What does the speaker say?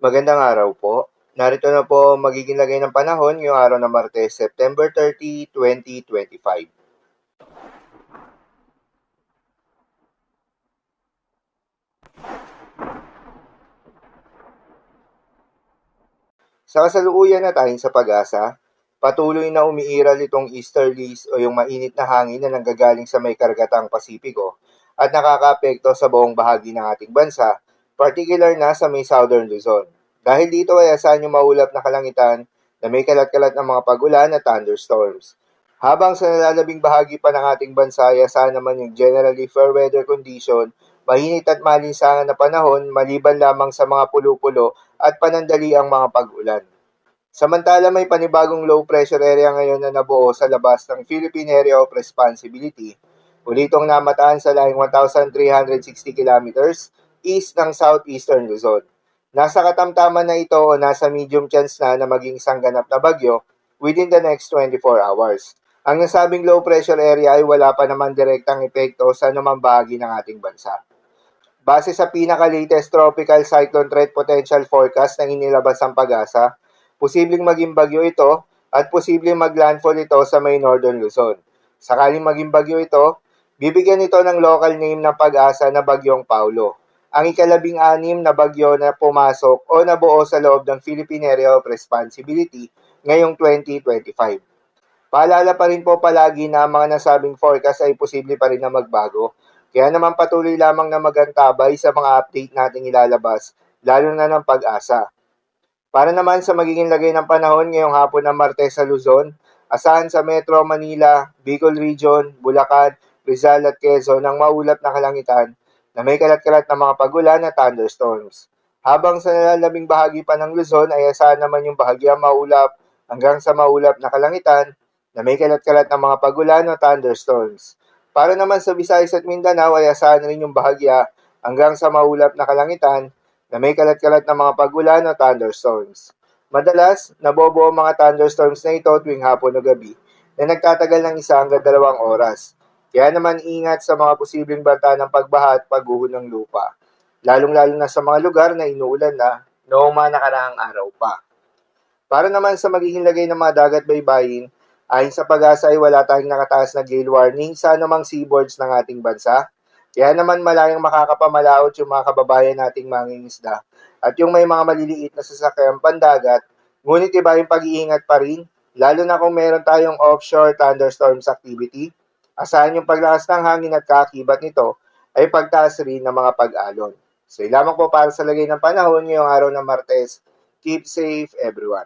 Magandang araw po. Narito na po ang magiging lagay ng panahon ngayong araw ng Martes, September 30, 2025. Sa kasalukuyan na tayong sa pag-asa, patuloy na umiiral itong easterlies o yung mainit na hangin na nanggagaling sa may karagatang Pasipiko at nakakaapekto sa buong bahagi ng ating bansa, particular na sa may southern Luzon. Dahil dito ay asahan yung maulap na kalangitan na may kalat-kalat ng mga pag-ulan at thunderstorms. Habang sa nalalabing bahagi pa ng ating bansa ay asahan naman yung generally fair weather condition, mainit at malinsangan na panahon maliban lamang sa mga pulo-pulo at panandali ang mga pag-ulan. Samantala may panibagong low pressure area ngayon na nabuo sa labas ng Philippine Area of Responsibility. Ulitong namataan sa laing 1,360 kilometers east ng southeastern Luzon. Nasa katamtaman na ito o nasa medium chance na maging isang ganap na bagyo within the next 24 hours. Ang nasabing low pressure area ay wala pa naman direktang epekto sa anumang bahagi ng ating bansa. Base sa pinaka-latest Tropical Cyclone Threat Potential Forecast na inilabas ng Pag-asa, posibleng maging bagyo ito at posibleng maglandfall ito sa may Northern Luzon. Sakaling maging bagyo ito, bibigyan ito ng local name ng Pag-asa na Bagyong Paulo, ang ikalabing-anim na bagyo na pumasok o nabuo sa loob ng Philippine Area of Responsibility ngayong 2025. Paalala pa rin po palagi na ang mga nasabing forecast ay posible pa rin na magbago. Kaya naman patuloy lamang na magantabay sa mga update nating ilalabas, lalo na ng Pag-asa. Para naman sa magiging lagay ng panahon ngayong hapon ng Martes sa Luzon, asahan sa Metro Manila, Bicol Region, Bulacan, Rizal at Quezon ang maulap na kalangitan na may kalat-kalat na mga pagulan at thunderstorms. Habang sa nalalabing bahagi pa ng Luzon ay asahan naman yung bahagyang maulap hanggang sa maulap na kalangitan na may kalat-kalat na mga pagulan o thunderstorms. Para naman sa Visayas at Mindanao ay asahan rin yung bahagya hanggang sa maulap na kalangitan na may kalat-kalat na mga pagulan o thunderstorms. Madalas, nabobo ang mga thunderstorms na ito tuwing hapon o gabi na nagtatagal ng 1 hanggang 2 oras. Kaya naman ingat sa mga posibleng banta ng pagbaha at pagguho ng lupa, lalong-lalo na sa mga lugar na inuulan na noong mga nakaraang araw pa. Para naman sa magiging lagay ng mga dagat baybayin, ayon sa Pag-asa ay wala tayong nakataas na gale warning sa anumang seaboards ng ating bansa. Kaya naman malayang makakapamalaot yung mga kababayan nating mangingisda at yung may mga maliliit na sasakyang pandagat, ngunit iba yung pag-iingat pa rin, lalo na kung meron tayong offshore thunderstorms activity. Asahan yung paglakas ng hangin at kaakibat nito ay pagtaas rin ng mga pag-alon. So, lamang po para sa lagay ng panahon ngayong araw ng Martes. Keep safe everyone.